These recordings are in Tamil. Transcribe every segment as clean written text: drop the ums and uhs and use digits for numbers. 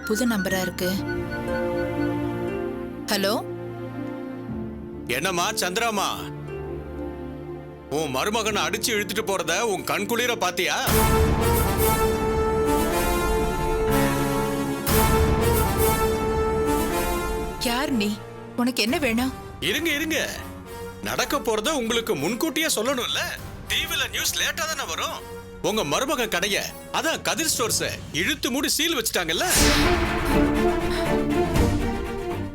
புது நம்பரா இருக்கு. ஹலோ, என்னம்மா சந்திராமா, உன் மருமகனை அடிச்சு இழுத்துட்டு போறத உன் கண்குளிர பாத்தியா? யார் நீ? உனக்கு என்ன வேணும்? இருங்க இருங்க, நடக்க போறத உங்களுக்கு முன்கூட்டியே சொல்லணும்ல. டிவில நியூஸ் லேட்டா தானே வரும். உங்க மருமகன் கடைய, அதான் கதிர் ஸ்டோர்ஸ் இழுத்து மூடி சீல் வச்சுட்டாங்கல்ல.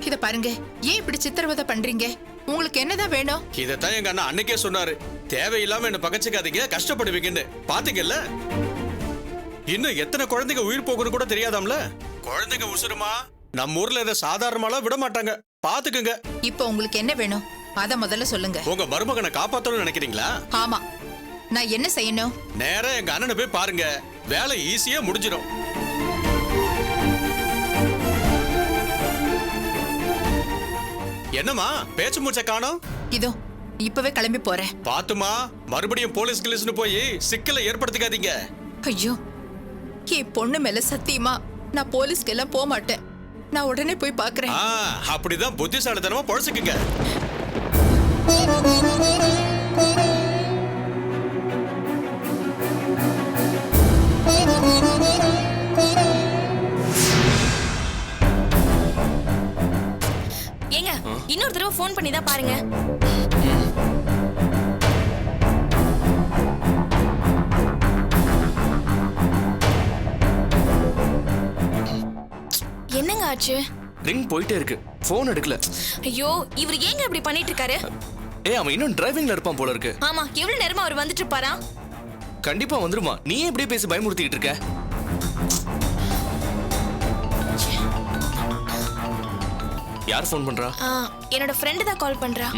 இத பாருங்க, ஏன் இப்படி சித்திரவதை பண்றீங்க? உங்களுக்கு என்னதான் வேணும்? இதத்தான் எங்க அண்ணா அன்னைக்கே சொன்னாரு, தேவையில்லாம என்ன பகச்சுக்காதீங்க, கஷ்டப்படுவீங்கன்னு. பாத்தீங்கல்ல, இன்னும் எத்தனை குழந்தைங்க உயிர் போகணும் கூட தெரியாதாம்ல. குழந்தைங்க உசுருமா நம்ம ஊர்ல இதை சாதாரணமாலாம் விட மாட்டாங்க, பாத்துக்குங்க. இப்போ உங்களுக்கு என்ன வேணும் அத முதல்ல சொல்லுங்க. உங்க மருமகனை காப்பாத்தணும்னு நினைக்கிறீங்களா? ஆமா, நான் என்ன செய்யணும்? நேரா எங்க அண்ணனை போய் பாருங்க, வேலை ஈஸியா முடிஞ்சிடும். என்னம்மா பேச்சு மூச்ச காணோம்? இதோ இப்பவே கிளம்பி போறேன். பாத்துமா, மறுபடியும் போலீஸ் கிளிஸ்னு போய் சிக்கலை ஏற்படுத்திக்காதீங்க. ஐயோ, என் பொண்ணு மேல சத்தியமா நான் போலீஸ்க்கு எல்லாம் போக மாட்டேன். நான் உடனே போய் பாக்குறேன். அப்படிதான் புத்திசாலித்தனமா பொழைச்சுக்குங்க. ஏங்க, இன்னொரு தடவை ஃபோன் பண்ணி தான் பாருங்க. என்னங்க ஆச்சு? ரிங் போயிட்டே இருக்கு, போன் எடுக்கல. ஐயோ, இவர் ஏங்க இப்படி பண்ணிட்டு இருக்காரு? அவன் இன்னும் டிரைவிங்ல இருப்பான் போல இருக்கு. ஆமா, எவ்வளவு நேரமா அவர் வந்துட்டு இருப்பாரா? கண்டிப்பா வந்துருமா. நீ ஏன் இப்படியே பேசி பயமுறுத்திக்கிட்டு இருக்க? யார் ஃபோன் பண்றா? என்னோட ஃப்ரெண்ட் தான் கால் பண்றா.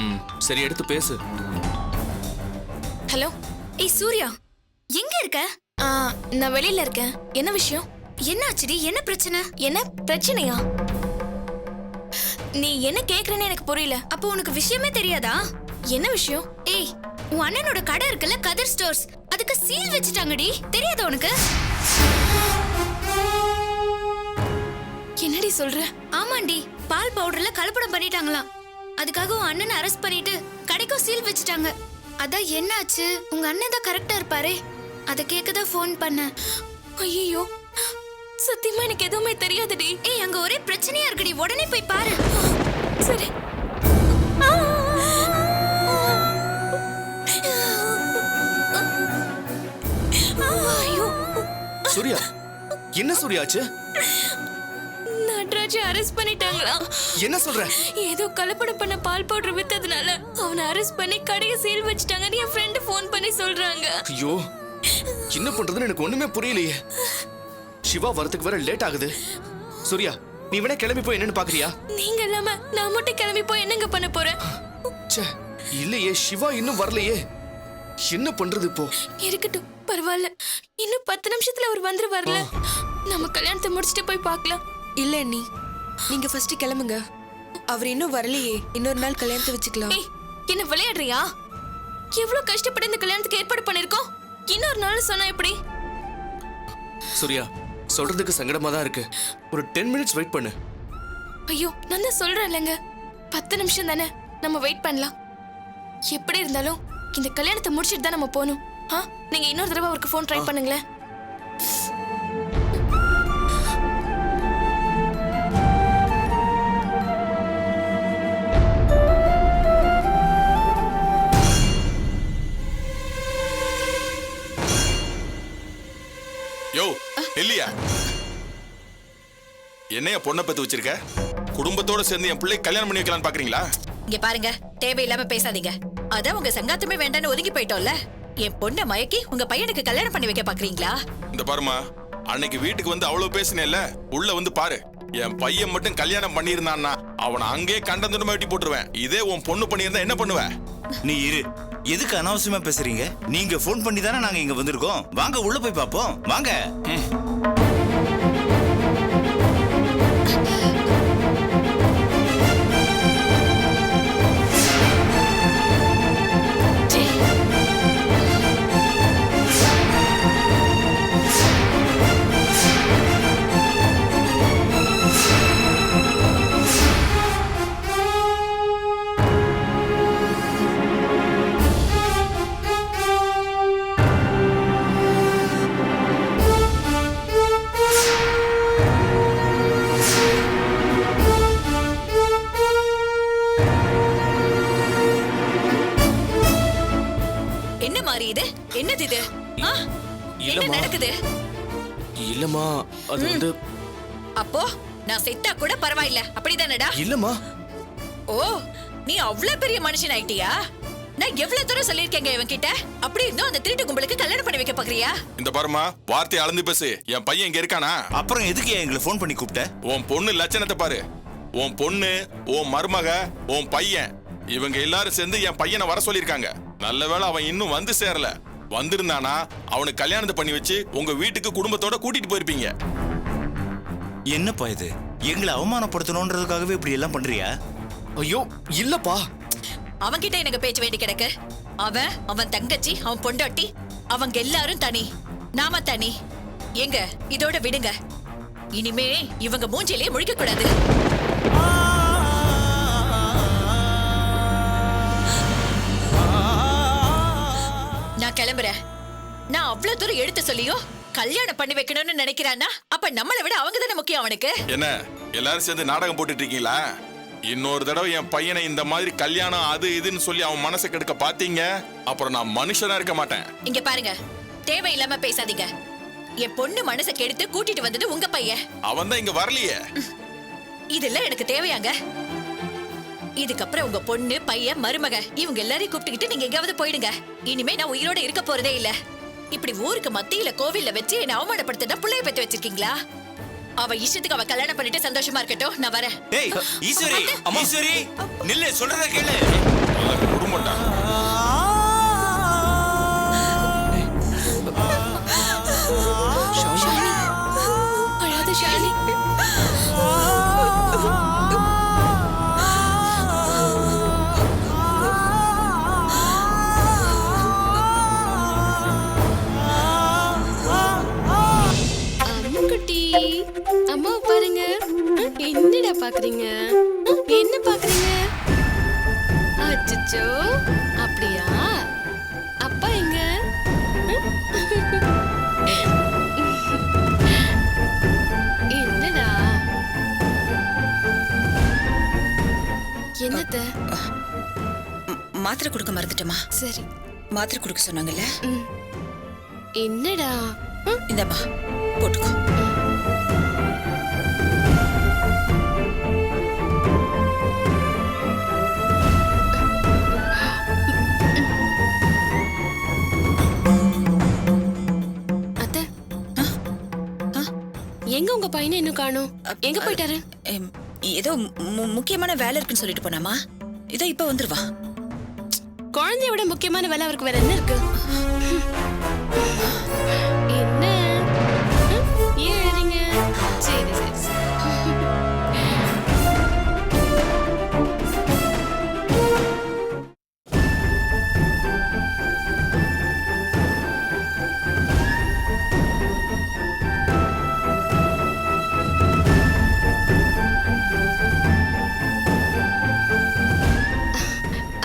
சரி, எடுத்து பேசு. ஹலோ. ஏய் சூர்யா, எங்க இருக்க? நான் வெளியில இருக்கேன். என்ன விஷயம்? என்ன ஆச்சுடி? என்ன பிரச்சனை? என்ன பிரச்சனையா? நீ என்ன கேக்குறேன்னு எனக்கு புரியல. அப்போ உனக்கு விஷயமே தெரியாதா? என்ன விஷயம்? ஏய், உன் அண்ணனோட கடை இருக்குல்ல, கதிர் ஸ்டோர்ஸ், அதுக்கு சீல் வச்சுட்டாங்கடி. தெரியாதா உனக்கு? என்னடி சொல்ற? ஆமாண்டி, பால் பவுடர்ல கலப்படம் பண்ணிட்டாங்களாம். அதுக்காக உன் அண்ணனை அரெஸ்ட் பண்ணிட்டு கடைக்கும் சீல் வச்சுட்டாங்க. அதான் என்னாச்சு? உங்க அண்ணன் தான் கரெக்டா இருப்பாரே, அத கேக்கதான் ஃபோன் பண்ணேன். ஐயோ, சத்தியமா எனக்கு எதுவுமே தெரியாதுடி. ஏய், அங்க ஒரே பிரச்சனையா இருக்குடி, உடனே போய் பாரு. சரி. சூர்யா, என்ன சூர்யா ஆச்சு? நட்ராஜை அரெஸ்ட் பண்ணிட்டாங்களா? என்ன சொல்ற? ஏதோ கலப்படம் பண்ண பால் பவுடர் வித்ததுனால அவனை அரெஸ்ட் பண்ணி கடையை சீல் வச்சுட்டாங்கன்னு என் ஃப்ரெண்ட் ஃபோன் பண்ணி சொல்றாங்க. ஐயோ, என்ன பண்றதுன்னு எனக்கு ஒண்ணுமே புரியலையே. சிவா வரதுக்கு வர லேட் ஆகுது. சூர்யா, நீ வேணா கிளம்பி போய் என்னன்னு பாக்குறியா? நீங்க இல்லாம நான் மட்டும் கிளம்பி போய் என்னங்க பண்ண போறேன்? இல்லையே, சிவா இன்னும் வரலையே. என்ன பண்றது இப்போ? இருக்கட்டும், பரவாயில்ல. இன்னும் 10 நிமிஷத்துல அவர் வந்து வரல. நம்ம கல்யாணத்தை முடிச்சிட்டு போய் பார்க்கலாம். இல்ல நீ, நீங்க ஃபர்ஸ்ட் கிளம்புங்க. அவர் இன்னும் வரலையே, இன்னொரு நாள் கல்யாணத்தை வச்சுக்கலாம். ஏய், என்ன விளையாடுறியா? எவ்வளவு கஷ்டப்பட்டு இந்த கல்யாணத்துக்கு ஏற்பாடு பண்ணிருக்கோம். இன்னொரு நாள் சொன்னா எப்படி? சூர்யா, சொல்றதுக்கு சங்கடமா தான் இருக்கு. ஒரு 10 மினிட்ஸ் வெயிட் பண்ணு. ஐயோ, நான் தான் சொல்றேன் இல்லைங்க, 10 நிமிஷம் தானே, நம்ம வெயிட் பண்ணலாம். எப்படி இருந்தாலும் இந்த கல்யாணத்தை முடிச்சிட்டு தான் நம்ம போகணும். நீங்க இன்னொரு தடவை அவருக்கு ஃபோன் ட்ரை பண்ணுங்களேன். யோ இல்லையா, என்னைய பொண்ணை பத்து வச்சிருக்க? குடும்பத்தோட சேர்ந்து என் பிள்ளை கல்யாணம் பண்ணி வைக்கலான்னு பாக்குறீங்களா? இங்க பாருங்க, தேவையில்லாம பேசாதீங்க. அதான் உங்க சங்காத்தமே வேண்டான்னு ஒதுங்கி போயிட்டோம்ல. என் பொண்ணை மயக்கி உங்க பையனுக்கு கல்யாணம் பண்ணி வைக்க பாக்குறீங்களா? இந்த பாருமா, அன்னைக்கு வீட்டுக்கு வந்து அவ்வளவு பேசினேல்ல, உள்ள வந்து பாரு. என் பையன் மட்டும் கல்யாணம் பண்ணியிருந்தான்னா அவனை அங்கே கண்டந்துடமா வெட்டி போட்டுருவேன். இதே உன் பொண்ணு பண்ணியிருந்தா என்ன பண்ணுவ? நீ இரு, எதுக்கு அனாவசியமா பேசுறீங்க? நீங்க போன் பண்ணி தானே நாங்க இங்க வந்திருக்கோம். வாங்க உள்ள போய் பாப்போம், வாங்க. மாறி இது என்னது இது ஆ? என்ன இல்லம்மா. நடக்குது இல்லம்மா அது வந்து அப்போ நான் செத்தா கூட பரவாயில்ல அப்படிதானடா இல்லம்மா. ஓ நீ அவ்வளவு பெரிய மனுஷன் ஆயிட்டியா நான் எவ்வளவு தூரம் சொல்லிருக்கேங்க இவன் கிட்ட அப்படி இருந்தும் அந்த திருட்டு கும்பலுக்கு கல்யாணம் பண்ணி வைக்க பாக்குறியா இந்த பாருமா, வார்த்தையை அளந்து பேசு. என் பையன் இங்க இருக்கானா? அப்புறம் எதுக்கு எங்களை ஃபோன் பண்ணி கூப்பிட்ட? உன் பொண்ணு லட்சணத்தை பாரு. உன் பொண்ணு, உன் மருமக, உன் பையன் இவங்க எல்லாரும் சேர்ந்து என் பையனை வர சொல்லிருக்காங்க. நல்ல வேளை அவன் இன்னும் வந்து சேரல. வந்திருந்தானா அவனுக்கு கல்யாணத்தை பண்ணி வச்சு உங்க வீட்டுக்கு குடும்பத்தோட கூட்டிட்டு போயிருப்பீங்க. என்னப்பா இது? எங்களை அவமானப்படுத்தணுன்றதுக்காகவே இப்படி எல்லாம் பண்றியா? ஐயோ இல்லப்பா. அவன்கிட்ட எனக்கு பேச்சு வேண்டி கிடக்கு. அவன் தங்கச்சி, அவன் பொண்டாட்டி, அவங்க எல்லாரும் தனி, நாம தனி. எங்க இதோட விடுங்க. இனிமே இவங்க மூஞ்சிலே முழிக்க கூடாது. நான் கிளம்புறேன். நான் அவ்வளவு தூரம் எடுத்து சொல்லியோ கல்யாணம் பண்ணி வைக்கணும்னு நினைக்கிறானா அப்ப நம்மளை விட அவங்க தானே முக்கியம் அவனுக்கு. என்ன எல்லாரும் சேர்ந்து நாடகம் போட்டுட்டு இருக்கீங்களா? இன்னொரு தடவை என் பையனை இந்த மாதிரி கல்யாணம் அது இதுன்னு சொல்லி அவன் மனசை கெடுக்க பாத்தீங்க, அப்புறம் நான் மனுஷனா இருக்க மாட்டேன். இங்க பாருங்க, தேவையில்லாம பேசாதீங்க. என் பொண்ணு மனசை கெடுத்து கூட்டிட்டு வந்தது உங்க பையன். அவன் தான் இங்க வரலையே. இதெல்லாம் எனக்கு தேவையாங்க? இதுக்கப்புறம் உங்க பொண்ணு, பையன், மருமக இவங்க எல்லாரையும் கூப்பிட்டுக்கிட்டு நீங்க எங்காவது போயிடுங்க. இனிமே நான் உயிரோட இருக்க போறதே இல்ல. இப்படி ஊருக்கு மத்தியில கோவில்ல வச்சு என்ன அவமானப்படுத்தினா புள்ளைய பெத்து வச்சிருக்கீங்களா? அவ இஷ்டத்துக்கு அவ கல்யாணம் பண்ணிட்டு சந்தோஷமா இருக்கட்டும். நான் வரேன். டேய் ஈஸ்வரி, ஈஸ்வரி நில்லு, சொல்றத கேளு. குடும்பம்டா. அழாத ஷாலினி. அம்முக்குட்டி, அம்மாவை பாருங்க. என்னடா பாக்குறீங்க? என்ன பாக்குறீங்க? அச்சச்சோ, அப்படியா? அப்பா எங்க? என்னடா? என்னத்த? மாத்திரை கொடுக்க மறந்துட்டமா? சரி. மாத்திரை கொடுக்க சொன்னாங்கல்ல? என்னடா? இந்தம்மா போட்டுக்கோ. அத்தை, எங்க உங்க பையனை இன்னும் காணோம்? எங்க போயிட்டாரு? ஏதோ முக்கியமான வேலை இருக்குன்னு சொல்லிட்டு போனாமா. இதோ இப்ப வந்துருவா. குழந்தைய விட முக்கியமான வேலை அவருக்கு வேற என்ன இருக்கு? என்ன? ஏன் எழுறீங்க? சரி சரி சரி.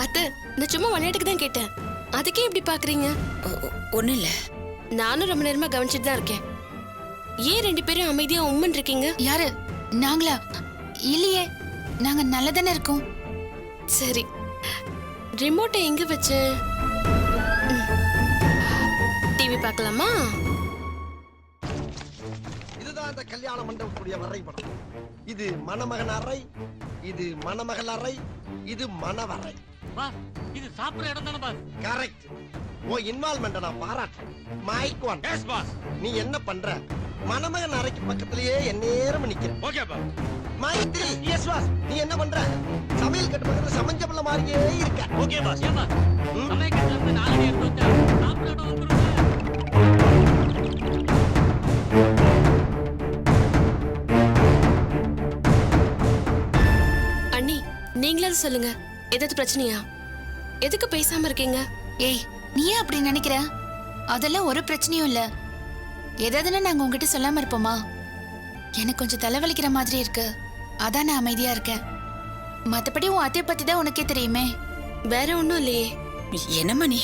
அத்தை, நான் சும்மா விளையாட்டுக்கு தான் கேட்டேன். அதுக்கே இப்படி பாக்குறீங்க? ஒண்ணு இல்ல. நானும் ரொம்ப நேரமா கவனிச்சுட்டு தான் இருக்கேன். ஏன் ரெண்டு பேரும் அமைதியா உம்மன் இருக்கீங்க? யாரு? நாங்களா? இல்லையே, நாங்க நல்லதானே இருக்கோம். சரி, ரிமோட்டை எங்க வச்சு? டிவி பார்க்கலாமா? இதுதான் அந்த கல்யாண மண்டபத்துடைய வரைபடம். இது மணமகன் அறை, இது மணமகள் அறை, இது மணவறை. இது சாப்பிடுற இடம் தானே பாஸ்? கரெக்ட். உன் இன்வால்வ்மெண்ட நான் பாராட்டுறேன். Mike one. Yes boss. நீ என்ன பண்ற? மணமகன் அறைக்கு பக்கத்திலேயே எந்நேரம் நிக்கிற. Okay boss. Mike three. Yes boss. நீ என்ன பண்ற? சமையல் கட்டு பக்கத்துல சமைஞ்ச பிள்ளை மாதிரியே இருக்க. Okay boss. ஏன் பாஸ்? சமையல் கட்டுல இருந்து 4 அடி எடுத்து வச்சா சாப்பிடுற இடம் வந்துருங்க. அண்ணி, நீங்களாவது சொல்லுங்க, ஏதாவது பிரச்சனையா? எதுக்கு பேசாம இருக்கீங்க? ஏய், நீ ஏன் அப்படி நினைக்கிற? அதெல்லாம் ஒரு பிரச்சனையும் இல்ல. ஏதாவதுன்னா நாங்க உங்ககிட்ட சொல்லாம இருப்போமா? எனக்கு கொஞ்சம் தலைவலிக்கிற மாதிரி இருக்கு, அதான் நான் அமைதியா இருக்கேன். மத்தபடி உன் அத்தைய பத்தி தான் உனக்கே தெரியுமே. வேற ஒண்ணும் இல்லையே. என்னம்மா நீ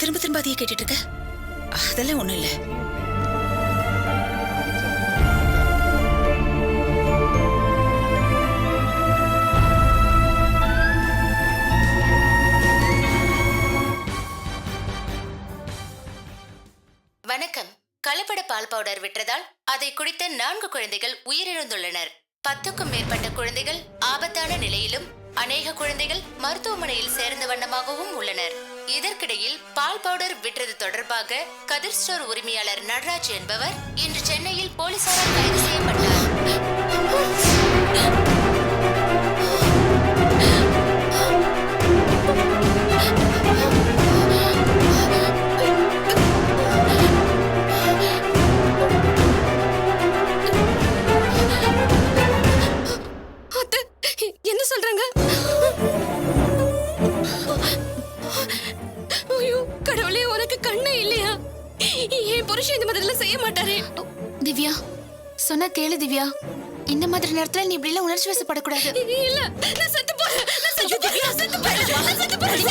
திரும்ப திரும்ப அதையே கேட்டுட்டு இருக்க? அதெல்லாம் ஒண்ணும் இல்ல. கலப்பட பால் பவுடர் விற்றதால் அதை குடித்த 4 குழந்தைகள் உயிரிழந்துள்ளனர். 10க்கும் மேற்பட்ட குழந்தைகள் ஆபத்தான நிலையிலும் அநேக குழந்தைகள் மருத்துவமனையில் சேர்ந்த வண்ணமாகவும் உள்ளனர். இதற்கிடையில் பால் பவுடர் விற்றது தொடர்பாக கதிர் ஸ்டோர் உரிமையாளர் நடராஜ் என்பவர் இன்று சென்னையில் போலீசாரால் கைது செய்யப்பட்டார். என்ன சொல்றாங்க? ஐயோ கடவுளே, உனக்கு கண்ணே இல்லையா? என் புருஷன் இந்த மாதிரிலாம் செய்ய மாட்டாரே. திவ்யா சொன்னா கேளு திவ்யா. இந்த மாதிரி நேரத்துல நீ இப்படி எல்லாம் உணர்ச்சி வசப்படக்கூடாது. இல்ல, நான் செத்து போறேன். நான் செத்து போறேன். நான் செத்து போறேன். நான் செத்து போறேன்.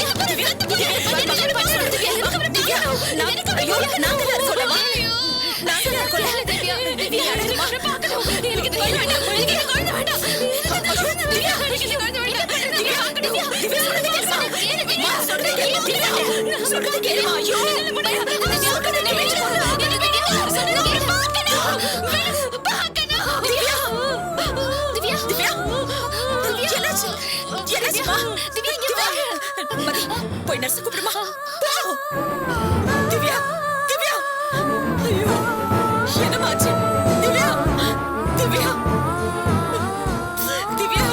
ஐயோ, நாங்க தான் இருக்கோம். நாங்க தான் இருக்கோம். திவ்யா, திவ்யா அடங்குமா. எனக்கு இது வேண்டாம். எனக்கு இது குழந்தை வேண்டாம். திவ்யா, எனக்கு இது குழந்தை வேண்டாம். திவ்யா, திவ்யா, திவ்யா சொல்றது கேளுமா. திவ்யா சொல்றது கேளுமா. நான் சொல்றது கேளுமா. ஐயோ, என்னால முடியாது. திவ்யா சொல்றது கேளுமா. எனக்கு வேண்டாம். சொல்றது கேளுமா. பார்க்கணும். திவ்யா, திவ்யா, திவ்யா, என்னாச்சு? என்னாச்சுமா? திவ்யா இங்க வா. மதி, போய் நர்ஸ் கூப்பிடுமா. திவ்யா, திவ்யா, ஐயோ, என்னமாச்சு? திவ்யா, திவ்யா, திவ்யா,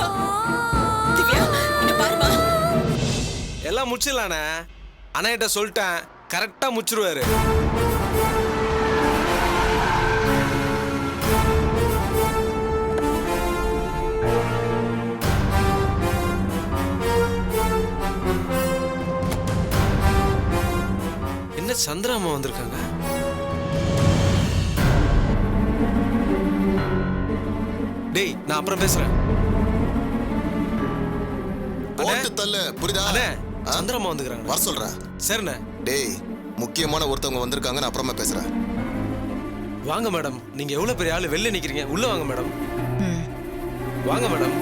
திவ்யா, இங்க பாருமா. எல்லாம் முச்சிடலாண்ணே. அண்ணா கிட்ட சொல்லிட்டேன், கரெக்டா முச்சிருவாரு. என்ன சந்திராமா வந்திருக்காங்க? டேய், நான் அப்புறம் பேசுறேன். போட்டு தள்ளு, புரியுதா? அண்ணே, சந்திராமா வந்துக்கிறாங்க. வர சொல்றேன். சரிண்ணே. டேய், முக்கியமான ஒருத்தவங்க வந்திருக்காங்க, நான் அப்புறமா பேசுறேன். வாங்க மேடம். நீங்க எவ்வளவு பெரிய ஆளு, வெளில நிக்கிறீங்க. உள்ள வாங்க மேடம். வாங்க மேடம்.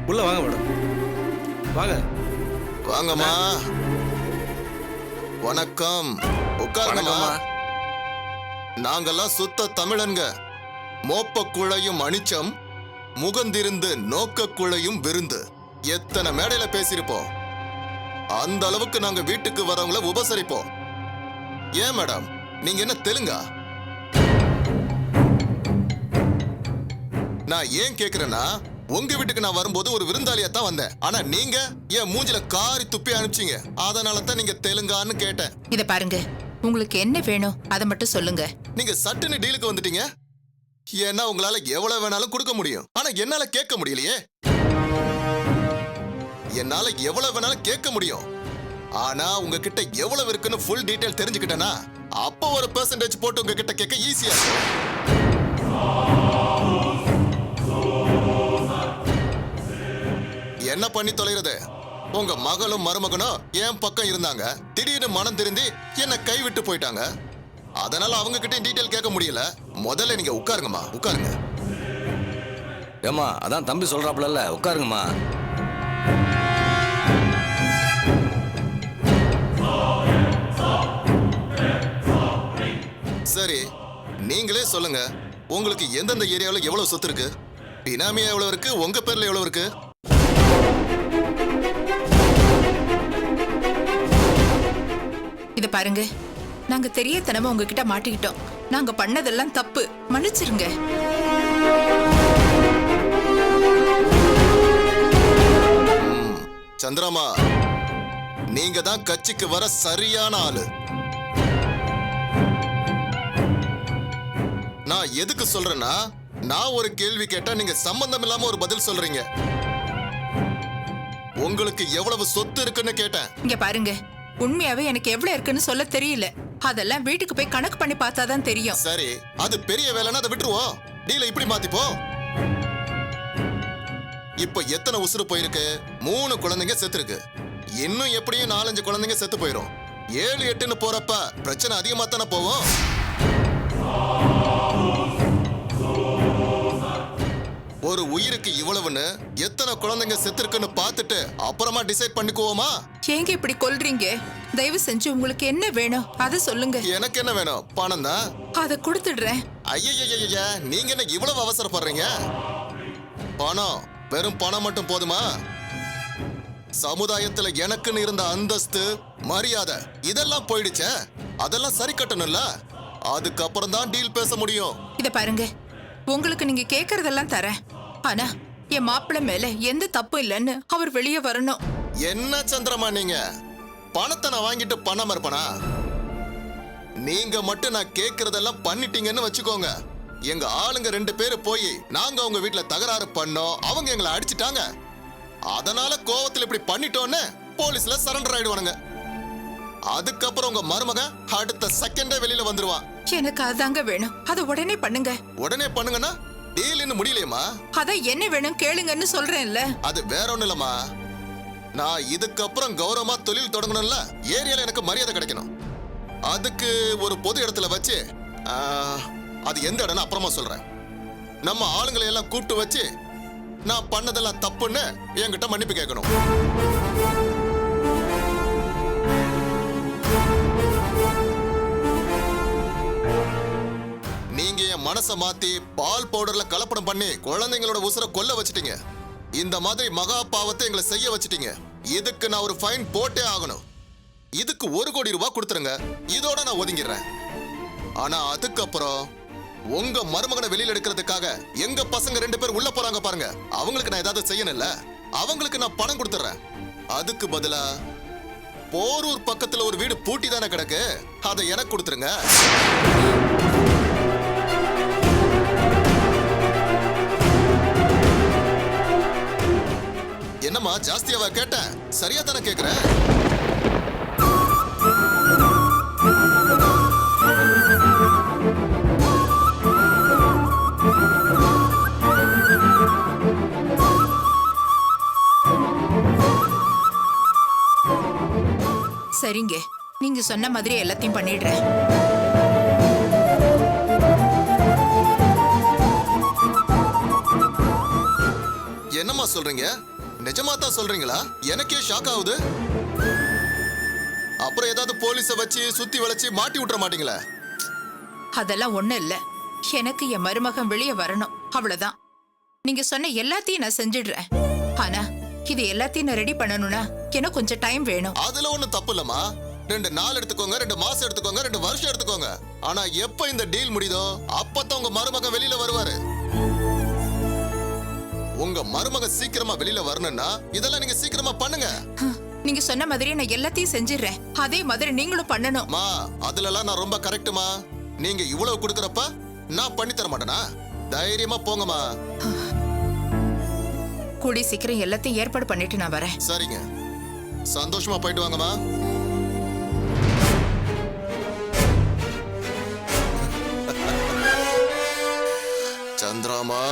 உள்ள வாங்க மேடம். வாங்க. வாங்கம்மா. வணக்கம். உட்காருங்கம்மா. நாங்கெல்லாம் சுத்த தமிழன்க. மோப்ப குழையும் அனிச்சம், முகந்திருந்து நோக்க குழையும் விருந்து. எத்தனை மேடையில பேசியிருப்போம். அந்த அளவுக்கு நாங்க வீட்டுக்கு வரவங்கள உபசரிப்போம். ஏன் மேடம், நீங்க என்ன தெலுங்கா? நான் ஏன் கேக்குறேன்னா, உங்க வீட்டுக்கு நான் வரும்போது ஒரு விருந்தாளியா தான் வந்தேன். ஆனா நீங்க என் மூஞ்சில காரி துப்பி அனுப்பிச்சீங்க. அதனால தான் நீங்க தெலுங்கான்னு கேட்டேன். இத பாருங்க, உங்களுக்கு என்ன வேணும் அதை மட்டும் சொல்லுங்க. நீங்க சட்டுன்னு டீலுக்கு வந்துட்டீங்க. ஏன்னா உங்களால எவ்வளவு வேணாலும் கொடுக்க முடியும். ஆனா என்னால கேட்க முடியலையே. என்னால எவ்வளவு வேணாலும் கேட்க முடியும். ஆனா உங்ககிட்ட எவ்வளவு இருக்குன்னு ஃபுல் டீடைல் தெரிஞ்சுக்கிட்டேனா, அப்போ ஒரு பெர்சன்டேஜ் போட்டு உங்ககிட்ட கேட்க ஈஸியா இருக்கும். என்ன பண்ணி தொலைறது? உங்க மகளும் மருமகனும் என் பக்கம் இருந்தாங்க. திடீர்னு மனம் திருந்தி என்ன கைவிட்டு போயிட்டாங்க. அதனால அவங்க கிட்ட டீடைல் கேட்க முடியல. முதல்ல நீங்க உட்காருங்கம்மா, உட்காருங்க. ஏமா, அதான் தம்பி சொல்றாப்ல, உட்காருங்கம்மா. சரி, நீங்களே சொல்லுங்க, உங்களுக்கு எந்தெந்த ஏரியாவில் எவ்வளவு சொத்து இருக்கு? பினாமியா எவ்வளவு இருக்கு? உங்க பேர்ல எவ்வளவு இருக்கு? இத பாருங்க, நாங்க தெரியத்தனமா உங்ககிட்ட மாட்டிக்கிட்டோம். நாங்க பண்ணதெல்லாம் தப்பு, மன்னிச்சிருங்க. சந்திராமா, நீங்க தான் கட்சிக்கு வர சரியான ஆளு. நான் எதுக்கு சொல்றேன்னா, நான் ஒரு கேள்வி கேட்டா நீங்க சம்பந்தம் இல்லாம ஒரு பதில் சொல்றீங்க. உங்களுக்கு எவ்வளவு சொத்து இருக்குன்னு கேட்டேன். இங்க பாருங்க, உண்மையாவே எனக்கு எவ்வளவு இருக்குன்னு சொல்ல தெரியல. அதெல்லாம் வீட்டுக்கு போய் கணக்கு பண்ணி பார்த்தாதான் தெரியும். சரி, அது பெரிய வேலைன்னா அதை விட்டுருவோம். டீல இப்படி மாத்திப்போம். இப்ப எத்தனை உசுறு போயிருக்கு? 3 குழந்தைங்க செத்து இருக்கு. இன்னும் எப்படியும் 4-5 குழந்தைங்க செத்து போயிரும். 7-8ன்னு போறப்ப பிரச்சனை அதிகமா தானே போவோம். ஒரு உயிருக்கு இவ்வளவுன்னு எத்தனை குழந்தைங்க செத்து இருக்குன்னு பார்த்துட்டு அப்புறமா டிசைட் பண்ணிக்குவோமா? ஏங்க இப்படி கொல்றீங்க? தயவு செஞ்சு உங்களுக்கு என்ன வேணும் அதை சொல்லுங்க. எனக்கு என்ன வேணும்? பணம் தான். அதை கொடுத்துடுறேன். ஐயா, நீங்க என்ன இவ்வளவு அவசரப்படுறீங்க? பணம், வெறும் பணம் மட்டும் போதுமா? சமுதாயத்துல எனக்குன்னு இருந்த அந்தஸ்து, மரியாதை இதெல்லாம் போயிடுச்சே. அதெல்லாம் சரி கட்டணும்ல. அதுக்கப்புறம் தான் டீல் பேச முடியும். இத பாருங்க, உங்களுக்கு நீங்க கேக்குறதெல்லாம் தரேன். ஆனா என் மாப்பிள்ளை மேல எந்த தப்பு இல்லைன்னு அவர் வெளியே வரணும். என்ன சந்திரமா நீங்க? பணத்தை நான் வாங்கிட்டு பண்ணாம இருப்பனா? நீங்க மட்டும் நான் கேக்குறதெல்லாம் பண்ணிட்டீங்கன்னு வச்சுக்கோங்க. எங்க ஆளுங்க 2 பேரு போய் நாங்க அவங்க வீட்டுல தகராறு பண்ணோம், அவங்க எங்களை அடிச்சிட்டாங்க. அதனால கோவத்துல இப்படி பண்ணிட்டோன்னு போலீஸ்ல சரண்டர் ஆயிடுவானுங்க. அதுக்கப்புறம் உங்க மருமக அடுத்த செகண்டே வெளியில வந்துருவான். எனக்கு அதாங்க வேணும். அதை உடனே பண்ணுங்க. உடனே பண்ணுங்கன்னா டீல் இன்னும் முடியலையேம்மா. அதான் என்ன வேணும் கேளுங்கன்னு சொல்றேன்ல. அது வேற ஒண்ணு இல்லம்மா. நான் இதுக்கப்புறம் கௌரவமா தொழில் தொடங்கணும்ல. ஏரியால எனக்கு மரியாதை கிடைக்கணும். அதுக்கு ஒரு பொது இடத்துல வச்சு, அது எந்த இடம்னு அப்புறமா சொல்றேன். நம்ம ஆளுங்களை எல்லாம் கூப்பிட்டு வச்சு நான் பண்ணதெல்லாம் தப்புன்னு என்கிட்ட மன்னிப்பு கேட்கணும். நீங்க என் மனசை மாத்தி பால் பவுடர்ல கலப்படம் பண்ணி குழந்தைங்களோட உசுரை கொல்ல வச்சிட்டீங்க. இந்த மாதிரி மகா பாவத்தை எங்களை செய்ய வச்சிட்டீங்க. இதுக்கு நான் ஒரு ஃபைன் போட்டே ஆகணும். இதுக்கு 1 கோடி ரூபாய் கொடுத்துருங்க. இதோட நான் ஒதுங்கிடுறேன். ஆனா அதுக்கப்புறம் உங்க மருமகனை வெளியில எடுக்கிறதுக்காக எங்க பசங்க 2 பேர் உள்ள போறாங்க பாருங்க. அவங்களுக்கு நான் ஏதாவது செய்யணும்ல. அவங்களுக்கு நான் பணம் கொடுத்துறேன். அதுக்கு பதிலா போரூர் பக்கத்துல ஒரு வீடு பூட்டி தானே கிடக்கு, அதை எனக்கு கொடுத்துருங்க. என்னம்மா ஜாஸ்தியாவா கேட்டேன்? சரியா தானே கேக்குறேன்? சரிங்க, நீங்க சொன்ன மாதிரி எல்லாத்தையும் பண்ணிடுறேன். என்னம்மா சொல்றீங்க? நிஜமா தான் சொல்றீங்களா? எனக்கே ஷாக் ஆகுது. அப்புறம் ஏதாவது போலீஸ வச்சு சுத்தி வளைச்சு மாட்டி விட்டுற மாட்டீங்களா? அதெல்லாம் ஒண்ணும் இல்ல. எனக்கு என் மருமகன் வெளியே வரணும், அவ்வளவுதான். நீங்க சொன்ன எல்லாத்தையும் நான் செஞ்சிடுறேன். ஆனா இது எல்லாத்தையும் நான் ரெடி பண்ணணும்னா எனக்கு கொஞ்சம் டைம் வேணும். அதுல ஒண்ணும் தப்பு இல்லம்மா. 2 நாள் எடுத்துக்கோங்க, 2 மாசம் எடுத்துக்கோங்க, 2 வருஷம் எடுத்துக்கோங்க. ஆனா எப்ப இந்த டீல் முடியுதோ அப்பதான் உங்க மருமகன் வெளியில வருவாரு. உங்க மருமகன் சீக்கிரமா வெளியில வரணும்னா இதெல்லாம் நீங்க சீக்கிரமா பண்ணுங்க. நீங்க சொன்ன மாதிரி நான் எல்லாத்தையும் செஞ்சிடுறேன். அதே மாதிரி நீங்களும் பண்ணணும். மா, அதுலலாம் நான் ரொம்ப கரெக்ட்டுமா. நீங்க இவ்வளவு கொடுக்கறப்ப நான் பண்ணி தர மாட்டேனா? தைரியமா போங்கம்மா. கூடி சீக்கிரம் எல்லாத்தையும் ஏற்பாடு பண்ணிட்டு நான் வரேன். சரிங்க, சந்தோஷமா போயிட்டு வாங்கம்மா. சந்திராமா